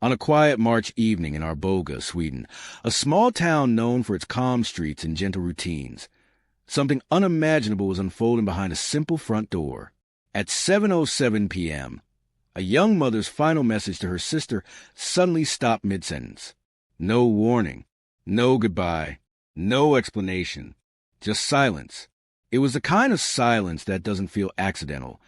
On a quiet March evening in Arboga, Sweden, a small town known for its calm streets and gentle routines, something unimaginable was unfolding behind a simple front door. At 7:07 p.m., a young mother's final message to her sister suddenly stopped mid-sentence. No warning, no goodbye, no explanation, just silence. It was the kind of silence that doesn't feel accidental,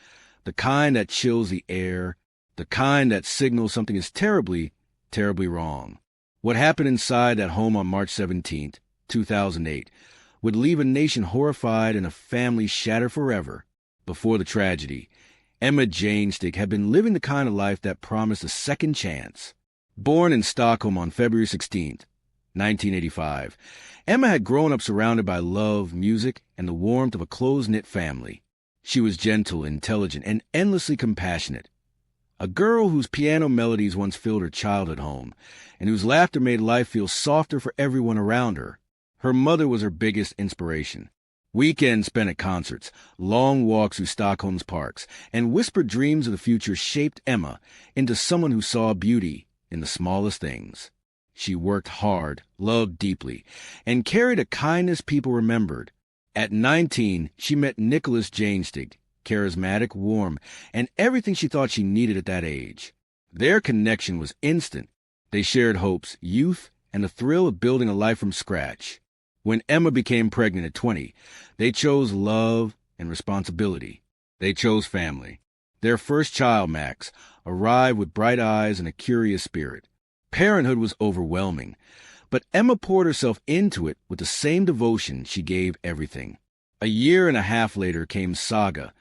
the kind that chills the air, the kind that signals something is terribly, terribly wrong. What happened inside that home on March 17th, 2008, would leave a nation horrified and a family shattered forever. Before the tragedy, Emma Jangestig had been living the kind of life that promised a second chance. Born in Stockholm on February 16th, 1985, Emma had grown up surrounded by love, music, and the warmth of a close-knit family. She was gentle, intelligent, and endlessly compassionate. A girl whose piano melodies once filled her childhood home, and whose laughter made life feel softer for everyone around her. Her mother was her biggest inspiration. Weekends spent at concerts, long walks through Stockholm's parks, and whispered dreams of the future shaped Emma into someone who saw beauty in the smallest things. She worked hard, loved deeply, and carried a kindness people remembered. At 19, she met Nicholas Jangestig, charismatic, warm, and everything she thought she needed at that age. Their connection was instant. They shared hopes, youth, and the thrill of building a life from scratch. When Emma became pregnant at 20, they chose love and responsibility. They chose family. Their first child, Max, arrived with bright eyes and a curious spirit. Parenthood was overwhelming, but Emma poured herself into it with the same devotion she gave everything. A year and a half later came Saga,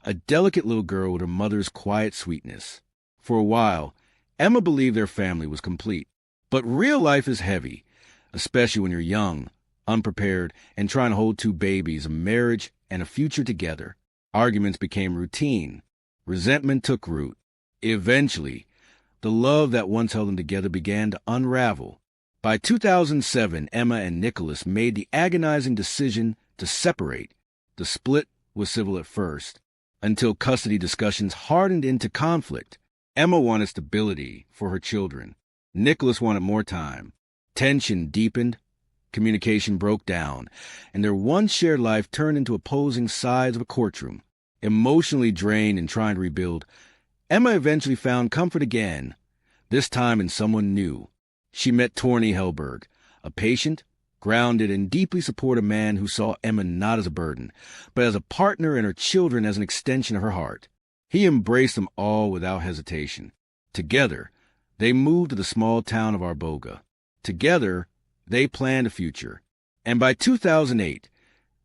a delicate little girl with her mother's quiet sweetness. For a while, Emma believed their family was complete. But real life is heavy, especially when you're young, unprepared, and trying to hold two babies, a marriage, and a future together. Arguments became routine. Resentment took root. Eventually, the love that once held them together began to unravel. By 2007, Emma and Nicholas made the agonizing decision to separate. The split was civil at first, until custody discussions hardened into conflict. Emma wanted stability for her children. Nicholas wanted more time. Tension deepened, communication broke down, and their once shared life turned into opposing sides of a courtroom. Emotionally drained and trying to rebuild, Emma eventually found comfort again, this time in someone new. She met Torny Hellberg, a patient, grounded, and deeply supportive man who saw Emma not as a burden, but as a partner and her children as an extension of her heart. He embraced them all without hesitation. Together, they moved to the small town of Arboga. Together, they planned a future. And by 2008,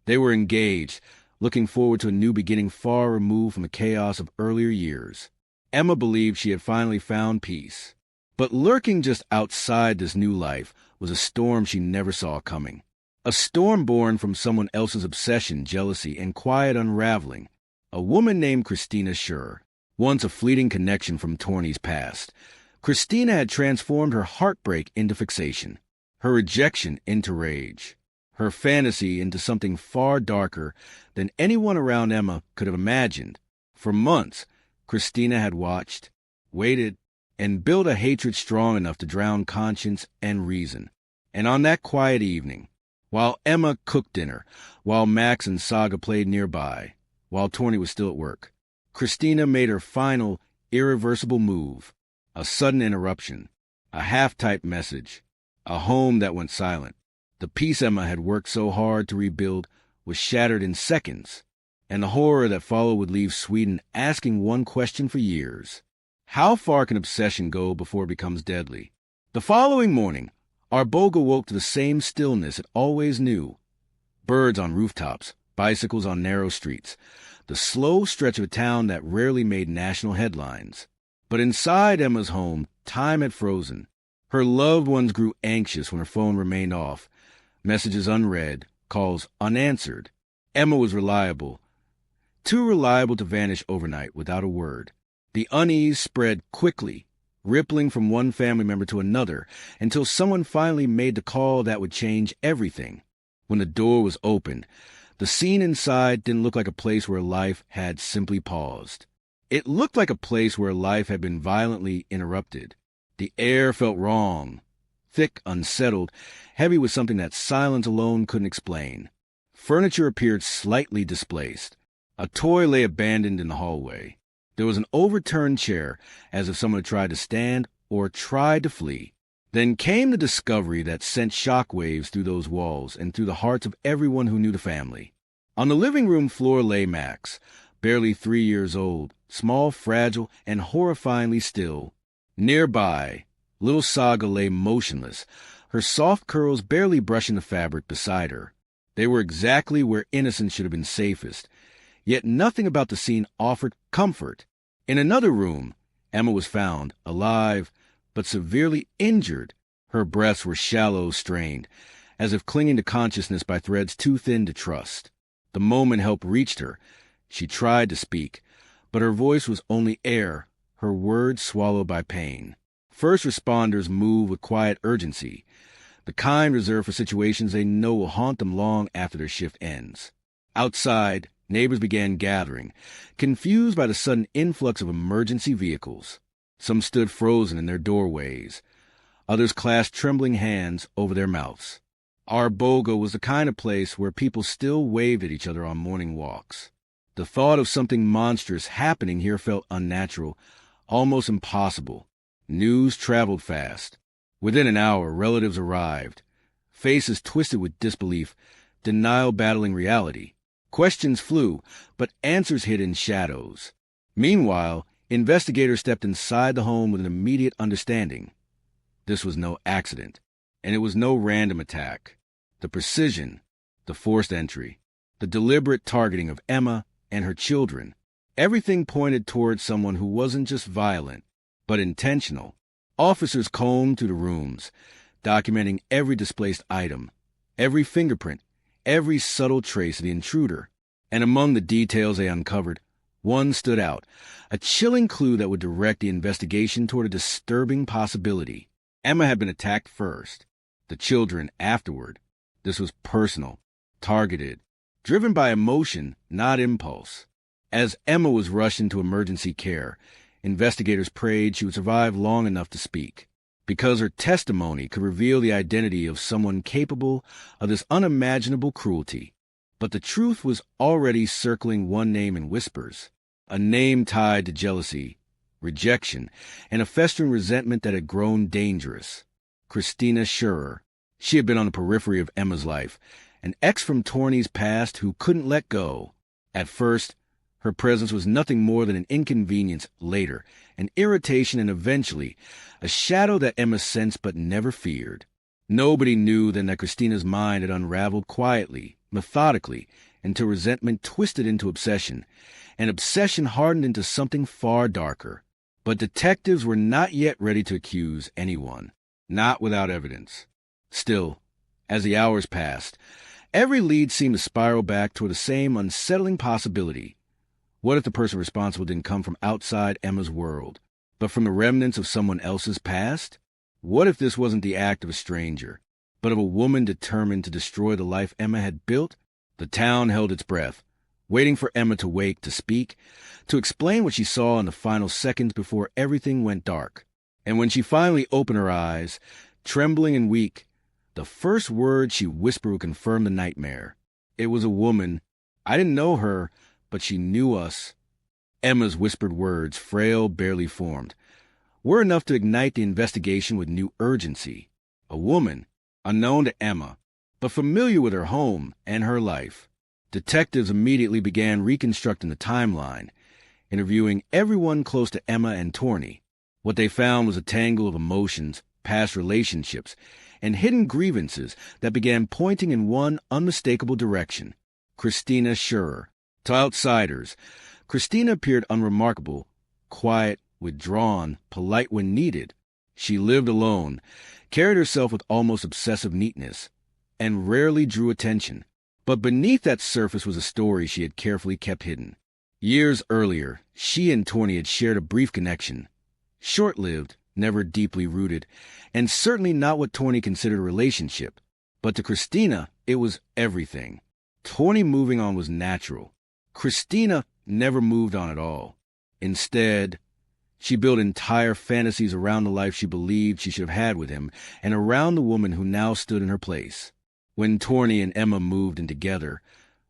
they were engaged, looking forward to a new beginning far removed from the chaos of earlier years. Emma believed she had finally found peace. But lurking just outside this new life was a storm she never saw coming. A storm born from someone else's obsession, jealousy, and quiet unraveling. A woman named Christina Schur, once a fleeting connection from Torny's past. Christina had transformed her heartbreak into fixation, her rejection into rage, her fantasy into something far darker than anyone around Emma could have imagined. For months, Christina had watched, waited, and built a hatred strong enough to drown conscience and reason. And on that quiet evening, while Emma cooked dinner, while Max and Saga played nearby, while Torny was still at work, Christina made her final, irreversible move. A sudden interruption, a half-typed message, a home that went silent. The peace Emma had worked so hard to rebuild was shattered in seconds, and the horror that followed would leave Sweden asking one question for years. How far can obsession go before it becomes deadly? The following morning, Arboga woke to the same stillness it always knew. Birds on rooftops, bicycles on narrow streets, the slow stretch of a town that rarely made national headlines. But inside Emma's home, time had frozen. Her loved ones grew anxious when her phone remained off, messages unread, calls unanswered. Emma was reliable, too reliable to vanish overnight without a word. The unease spread quickly, rippling from one family member to another, until someone finally made the call that would change everything. When the door was opened, the scene inside didn't look like a place where life had simply paused. It looked like a place where life had been violently interrupted. The air felt wrong, thick, unsettled, heavy with something that silence alone couldn't explain. Furniture appeared slightly displaced. A toy lay abandoned in the hallway. There was an overturned chair, as if someone had tried to stand or tried to flee. Then came the discovery that sent shockwaves through those walls and through the hearts of everyone who knew the family. On the living room floor lay Max, barely 3 years old, small, fragile, and horrifyingly still. Nearby, little Saga lay motionless, her soft curls barely brushing the fabric beside her. They were exactly where innocence should have been safest, yet nothing about the scene offered comfort. In another room, Emma was found, alive, but severely injured. Her breaths were shallow, strained, as if clinging to consciousness by threads too thin to trust. The moment help reached her, she tried to speak, but her voice was only air, her words swallowed by pain. First responders move with quiet urgency, the kind reserved for situations they know will haunt them long after their shift ends. Outside, neighbors began gathering, confused by the sudden influx of emergency vehicles. Some stood frozen in their doorways. Others clasped trembling hands over their mouths. Arboga was the kind of place where people still waved at each other on morning walks. The thought of something monstrous happening here felt unnatural, almost impossible. News traveled fast. Within an hour, relatives arrived, faces twisted with disbelief, denial battling reality. Questions flew, but answers hid in shadows. Meanwhile, investigators stepped inside the home with an immediate understanding. This was no accident, and it was no random attack. The precision, the forced entry, the deliberate targeting of Emma and her children, everything pointed toward someone who wasn't just violent, but intentional. Officers combed through the rooms, documenting every displaced item, every fingerprint, every subtle trace of the intruder. And among the details they uncovered, one stood out, a chilling clue that would direct the investigation toward a disturbing possibility. Emma had been attacked first, the children afterward. This was personal, targeted, driven by emotion, not impulse. As Emma was rushed into emergency care, investigators prayed she would survive long enough to speak, because her testimony could reveal the identity of someone capable of this unimaginable cruelty. But the truth was already circling one name in whispers, a name tied to jealousy, rejection, and a festering resentment that had grown dangerous. Christina Scherer. She had been on the periphery of Emma's life, an ex from Torney's past who couldn't let go. At first, her presence was nothing more than an inconvenience, later, an irritation, and eventually, a shadow that Emma sensed but never feared. Nobody knew then that Christina's mind had unraveled quietly, methodically, until resentment twisted into obsession, and obsession hardened into something far darker. But detectives were not yet ready to accuse anyone, not without evidence. Still, as the hours passed, every lead seemed to spiral back toward the same unsettling possibility. What if the person responsible didn't come from outside Emma's world, but from the remnants of someone else's past? What if this wasn't the act of a stranger, but of a woman determined to destroy the life Emma had built? The town held its breath, waiting for Emma to wake, to speak, to explain what she saw in the final seconds before everything went dark. And when she finally opened her eyes, trembling and weak, the first word she whispered would confirm the nightmare. It was a woman. I didn't know her, but she knew us. Emma's whispered words, frail, barely formed, were enough to ignite the investigation with new urgency. A woman, unknown to Emma, but familiar with her home and her life. Detectives immediately began reconstructing the timeline, interviewing everyone close to Emma and Torney. What they found was a tangle of emotions, past relationships, and hidden grievances that began pointing in one unmistakable direction: Christina Scherer. To outsiders, Christina appeared unremarkable, quiet, withdrawn, polite when needed. She lived alone, carried herself with almost obsessive neatness, and rarely drew attention. But beneath that surface was a story she had carefully kept hidden. Years earlier, she and Torney had shared a brief connection. Short-lived, never deeply rooted, and certainly not what Torney considered a relationship. But to Christina, it was everything. Torney moving on was natural. Christina never moved on at all. Instead, She built entire fantasies around the life she believed she should have had with him and around the woman who now stood in her place. When Torny and Emma moved in together,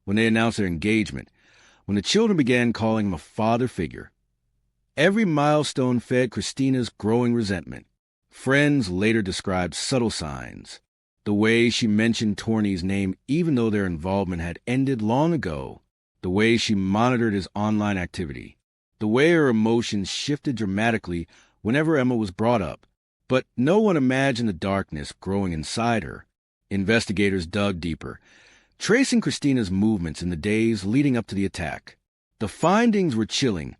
when they announced their engagement, when the children began calling him a father figure, every milestone fed Christina's growing resentment. Friends later described subtle signs. The way she mentioned Torny's name even though their involvement had ended long ago. The way she monitored his online activity. The way her emotions shifted dramatically whenever Emma was brought up. But no one imagined the darkness growing inside her. Investigators dug deeper, tracing Christina's movements in the days leading up to the attack. The findings were chilling.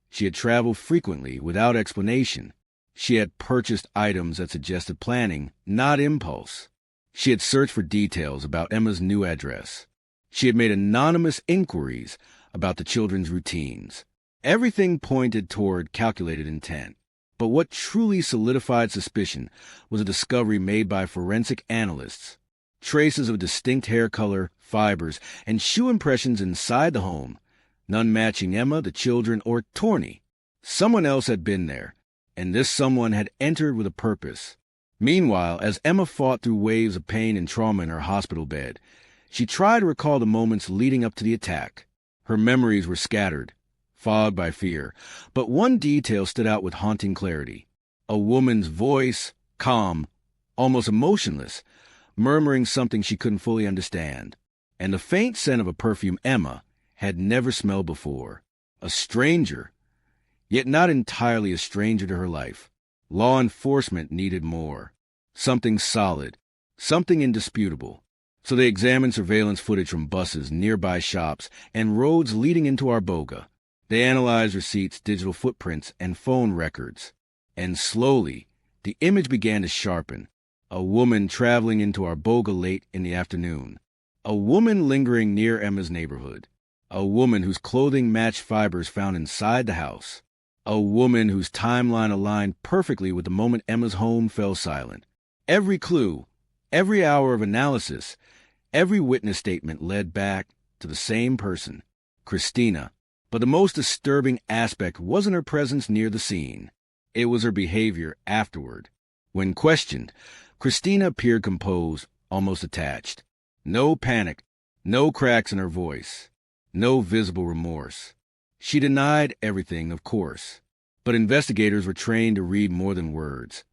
She had traveled frequently without explanation. She had purchased items that suggested planning, not impulse. She had searched for details about Emma's new address. She had made anonymous inquiries about the children's routines. Everything pointed toward calculated intent. But what truly solidified suspicion was a discovery made by forensic analysts. Traces of distinct hair color, fibers, and shoe impressions inside the home, none matching Emma, the children, or Torny. Someone else had been there, and this someone had entered with a purpose. Meanwhile, as Emma fought through waves of pain and trauma in her hospital bed, she tried to recall the moments leading up to the attack. Her memories were scattered, fogged by fear, but one detail stood out with haunting clarity. A woman's voice, calm, almost emotionless, murmuring something she couldn't fully understand, and the faint scent of a perfume Emma had never smelled before. A stranger, yet not entirely a stranger to her life. Law enforcement needed more. Something solid, something indisputable. So they examined surveillance footage from buses, nearby shops, and roads leading into Arboga. They analyzed receipts, digital footprints, and phone records. And slowly, the image began to sharpen. A woman traveling into Arboga late in the afternoon. A woman lingering near Emma's neighborhood. A woman whose clothing matched fibers found inside the house. A woman whose timeline aligned perfectly with the moment Emma's home fell silent. Every clue, every hour of analysis, every witness statement led back to the same person, Christina. But the most disturbing aspect wasn't her presence near the scene. It was her behavior afterward. When questioned, Christina appeared composed, almost attached. No panic, no cracks in her voice, no visible remorse. She denied everything, of course, but investigators were trained to read more than words.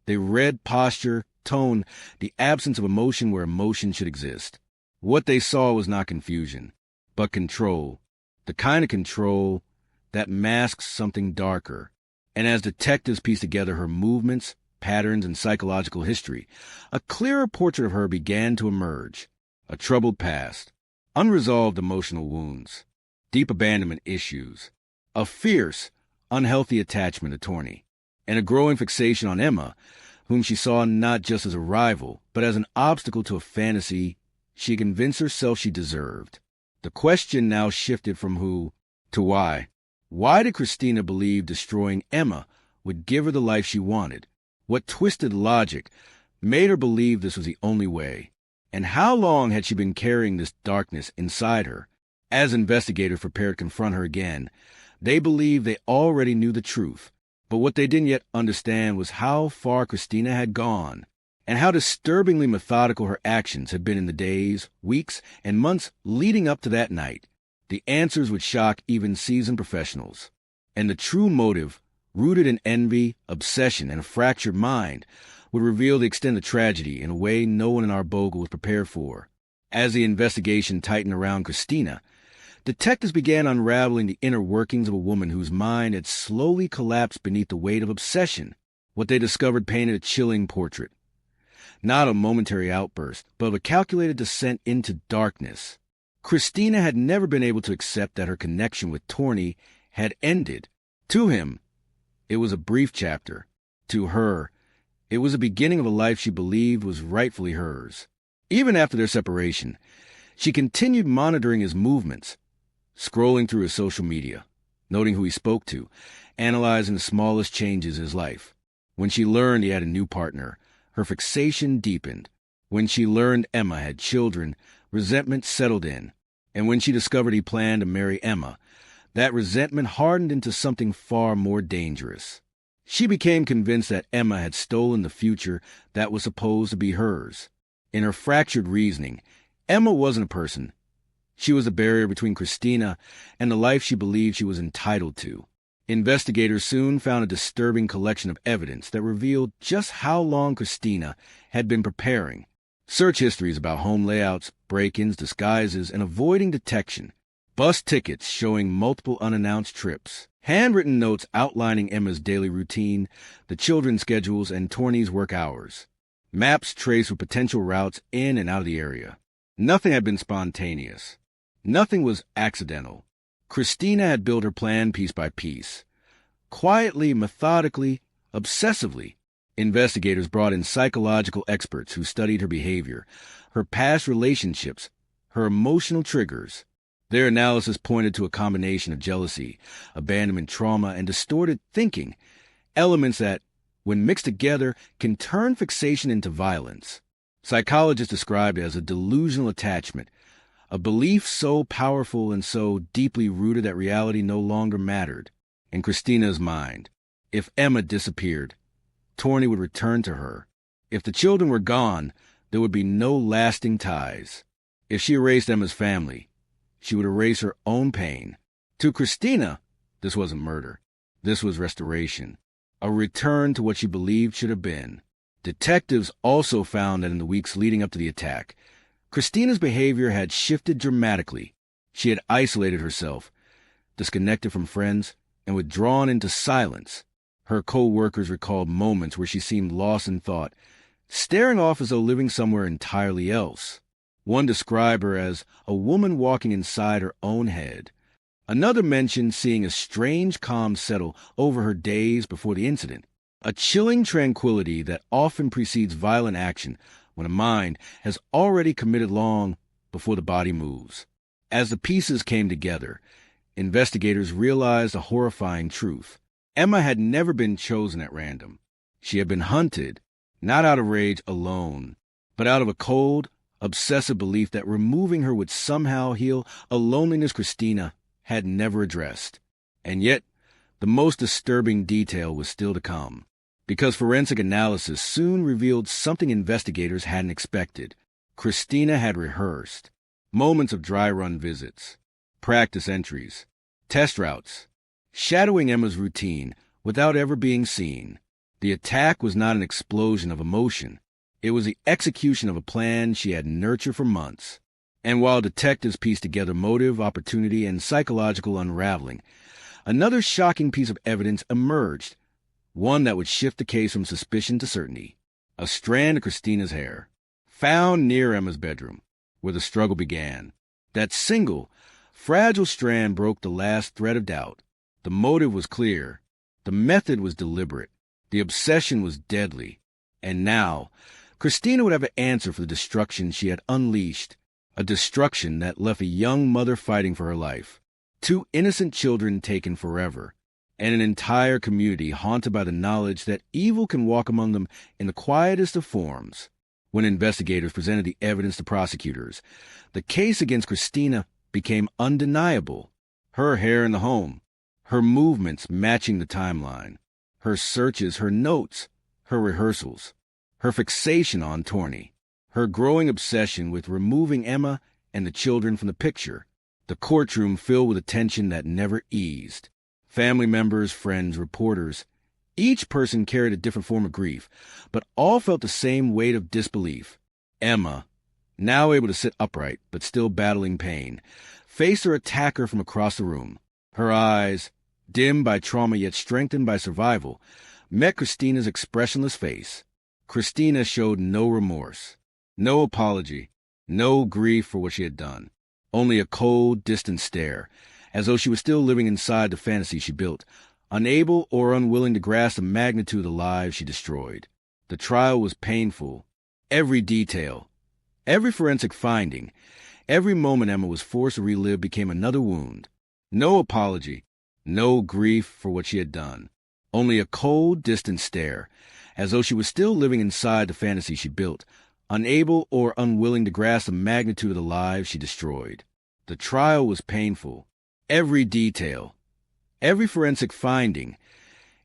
They read posture, tone, the absence of emotion where emotion should exist. What they saw was not confusion, but control, the kind of control that masks something darker. And as detectives pieced together her movements, patterns, and psychological history, a clearer portrait of her began to emerge. A troubled past, unresolved emotional wounds, deep abandonment issues, a fierce, unhealthy attachment to Torny, and a growing fixation on Emma, whom she saw not just as a rival, but as an obstacle to a fantasy she convinced herself she deserved. The question now shifted from who to why. Why did Christina believe destroying Emma would give her the life she wanted? What twisted logic made her believe this was the only way? And how long had she been carrying this darkness inside her? As investigators prepared to confront her again, they believed they already knew the truth. But what they didn't yet understand was how far Christina had gone, and how disturbingly methodical her actions had been in the days, weeks, and months leading up to that night. The answers would shock even seasoned professionals. And the true motive, rooted in envy, obsession, and a fractured mind, would reveal the extent of tragedy in a way no one in Arboga was prepared for. As the investigation tightened around Christina, detectives began unraveling the inner workings of a woman whose mind had slowly collapsed beneath the weight of obsession. What they discovered painted a chilling portrait. Not a momentary outburst, but of a calculated descent into darkness. Christina had never been able to accept that her connection with Torny had ended. To him, it was a brief chapter. To her, it was the beginning of a life she believed was rightfully hers. Even after their separation, she continued monitoring his movements, scrolling through his social media, noting who he spoke to, analyzing the smallest changes in his life. When she learned he had a new partner, her fixation deepened. When she learned Emma had children, resentment settled in. And when she discovered he planned to marry Emma, That resentment hardened into something far more dangerous. She became convinced that Emma had stolen the future that was supposed to be hers. In her fractured reasoning, Emma wasn't a person. She was a barrier between Christina and the life she believed she was entitled to. Investigators soon found a disturbing collection of evidence that revealed just how long Christina had been preparing. Search histories about home layouts, break-ins, disguises, and avoiding detection. Bus tickets showing multiple unannounced trips. Handwritten notes outlining Emma's daily routine, the children's schedules, and Torney's work hours. Maps traced with potential routes in and out of the area. Nothing had been spontaneous. Nothing was accidental. Christina had built her plan piece by piece. Quietly, methodically, obsessively. Investigators brought in psychological experts who studied her behavior, her past relationships, her emotional triggers. Their analysis pointed to a combination of jealousy, abandonment trauma, and distorted thinking, elements that, when mixed together, can turn fixation into violence. Psychologists described it as a delusional attachment, a belief so powerful and so deeply rooted that reality no longer mattered. In Christina's mind, if Emma disappeared, Torney would return to her. If the children were gone, there would be no lasting ties. If she erased Emma's family, she would erase her own pain. To Christina, this wasn't murder. This was restoration, a return to what she believed should have been. Detectives also found that in the weeks leading up to the attack, Christina's behavior had shifted dramatically. She had isolated herself, disconnected from friends, and withdrawn into silence. Her co-workers recalled moments where she seemed lost in thought, staring off as though living somewhere entirely else. One described her as a woman walking inside her own head. Another mentioned seeing a strange calm settle over her days before the incident, a chilling tranquility that often precedes violent action when a mind has already committed long before the body moves. As the pieces came together, investigators realized a horrifying truth. Emma had never been chosen at random. She had been hunted, not out of rage alone, but out of a cold, obsessive belief that removing her would somehow heal a loneliness Christina had never addressed. And yet, the most disturbing detail was still to come, because forensic analysis soon revealed something investigators hadn't expected. Christina had rehearsed. Moments of dry run visits, practice entries, test routes, shadowing Emma's routine without ever being seen. The attack was not an explosion of emotion. It was the execution of a plan she had nurtured for months. And while detectives pieced together motive, opportunity, and psychological unraveling, another shocking piece of evidence emerged, one that would shift the case from suspicion to certainty. A strand of Christina's hair, found near Emma's bedroom, where the struggle began. That single, fragile strand broke the last thread of doubt. The motive was clear. The method was deliberate. The obsession was deadly. And now, Christina would have an answer for the destruction she had unleashed, a destruction that left a young mother fighting for her life, 2 innocent children taken forever, and an entire community haunted by the knowledge that evil can walk among them in the quietest of forms. When investigators presented the evidence to prosecutors, the case against Christina became undeniable. Her hair in the home, her movements matching the timeline, her searches, her notes, her rehearsals, her fixation on Torney, her growing obsession with removing Emma and the children from the picture, the courtroom filled with a tension that never eased. Family members, friends, reporters, each person carried a different form of grief, but all felt the same weight of disbelief. Emma, now able to sit upright but still battling pain, faced her attacker from across the room. Her eyes, dimmed by trauma yet strengthened by survival, met Christina's expressionless face. Christina showed no remorse, no apology, no grief for what she had done, only a cold, distant stare, as though she was still living inside the fantasy she built, unable or unwilling to grasp the magnitude of the lives she destroyed. The trial was painful. Every detail, every forensic finding, every moment Emma was forced to relive became another wound. No apology, no grief for what she had done, only a cold, distant stare, as though she was still living inside the fantasy she built, unable or unwilling to grasp the magnitude of the lives she destroyed. The trial was painful. Every detail, every forensic finding,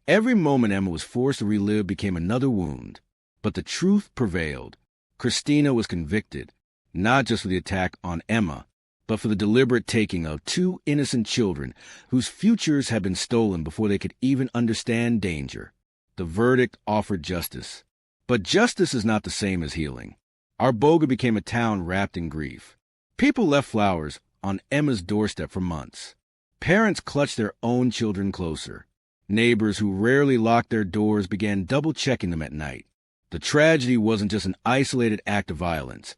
every moment Emma was forced to relive became another wound. But the truth prevailed. Christina was convicted, not just for the attack on Emma, but for the deliberate taking of two innocent children whose futures had been stolen before they could even understand danger. The verdict offered justice. But justice is not the same as healing. Arboga became a town wrapped in grief. People left flowers on Emma's doorstep for months. Parents clutched their own children closer. Neighbors who rarely locked their doors began double-checking them at night. The tragedy wasn't just an isolated act of violence.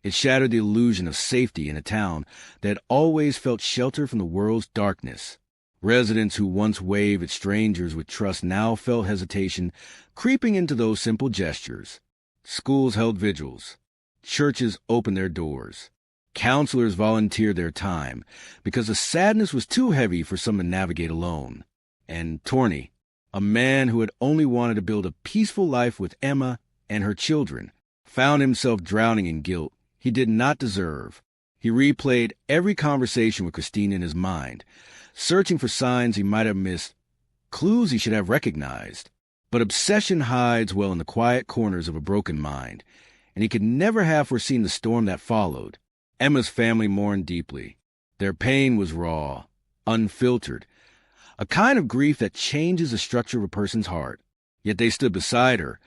It shattered the illusion of safety in a town that had always felt shelter from the world's darkness. Residents who once waved at strangers with trust now felt hesitation creeping into those simple gestures. Schools held vigils. Churches opened their doors. Counselors volunteered their time because the sadness was too heavy for some to navigate alone. And Torny, a man who had only wanted to build a peaceful life with Emma and her children, found himself drowning in guilt he did not deserve. He replayed every conversation with Christine in his mind, searching for signs he might have missed, clues he should have recognized. But obsession hides well in the quiet corners of a broken mind, and he could never have foreseen the storm that followed. Emma's family mourned deeply. Their pain was raw, unfiltered, a kind of grief that changes the structure of a person's heart. Yet they stood beside her,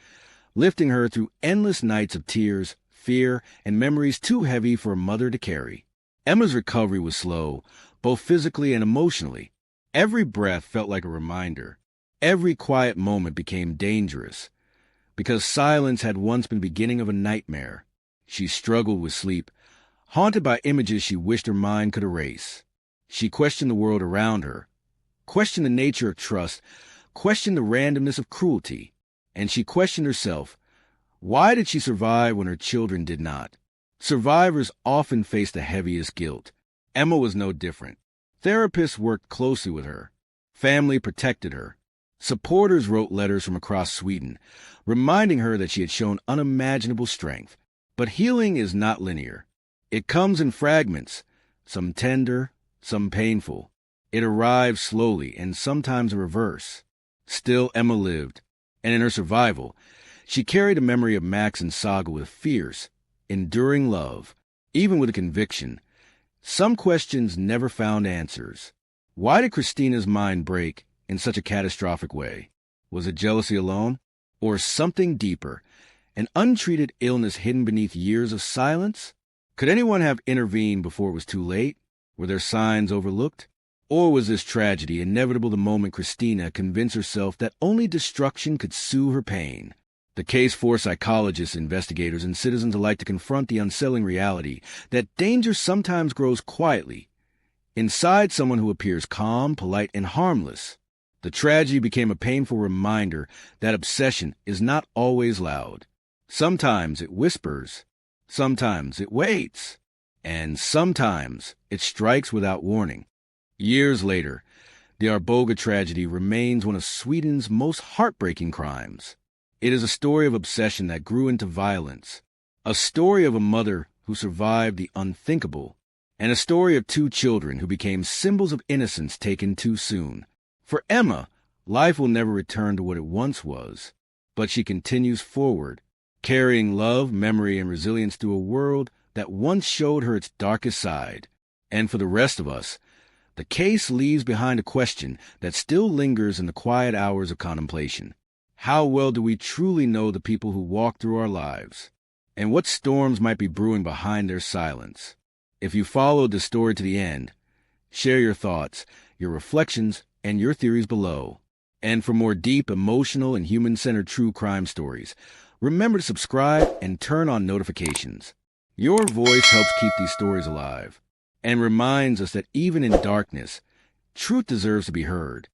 lifting her through endless nights of tears, fear, and memories too heavy for a mother to carry. Emma's recovery was slow, both physically and emotionally. Every breath felt like a reminder. Every quiet moment became dangerous, because silence had once been the beginning of a nightmare. She struggled with sleep, haunted by images she wished her mind could erase. She questioned the world around her, questioned the nature of trust, questioned the randomness of cruelty, and she questioned herself. Why did she survive when her children did not? Survivors often face the heaviest guilt. Emma was no different. Therapists worked closely with her. Family protected her. Supporters wrote letters from across Sweden, reminding her that she had shown unimaginable strength. But healing is not linear. It comes in fragments, some tender, some painful. It arrives slowly and sometimes in reverse. Still, Emma lived, and in her survival, she carried a memory of Max and Saga with fierce, enduring love, even with a conviction. Some questions never found answers. Why did Christina's mind break in such a catastrophic way? Was it jealousy alone? Or something deeper, an untreated illness hidden beneath years of silence? Could anyone have intervened before it was too late? Were there signs overlooked? Or was this tragedy inevitable the moment Christina convinced herself that only destruction could soothe her pain? The case forced psychologists, investigators, and citizens alike to confront the unsettling reality that danger sometimes grows quietly, inside someone who appears calm, polite, and harmless. The tragedy became a painful reminder that obsession is not always loud. Sometimes it whispers, sometimes it waits, and sometimes it strikes without warning. Years later, the Arboga tragedy remains one of Sweden's most heartbreaking crimes. It is a story of obsession that grew into violence, a story of a mother who survived the unthinkable, and a story of two children who became symbols of innocence taken too soon. For Emma, life will never return to what it once was, but she continues forward, carrying love, memory, and resilience through a world that once showed her its darkest side. And for the rest of us, the case leaves behind a question that still lingers in the quiet hours of contemplation. How well do we truly know the people who walk through our lives? And what storms might be brewing behind their silence? If you followed the story to the end, share your thoughts, your reflections, and your theories below. And for more deep, emotional, and human-centered true crime stories, remember to subscribe and turn on notifications. Your voice helps keep these stories alive and reminds us that even in darkness, truth deserves to be heard.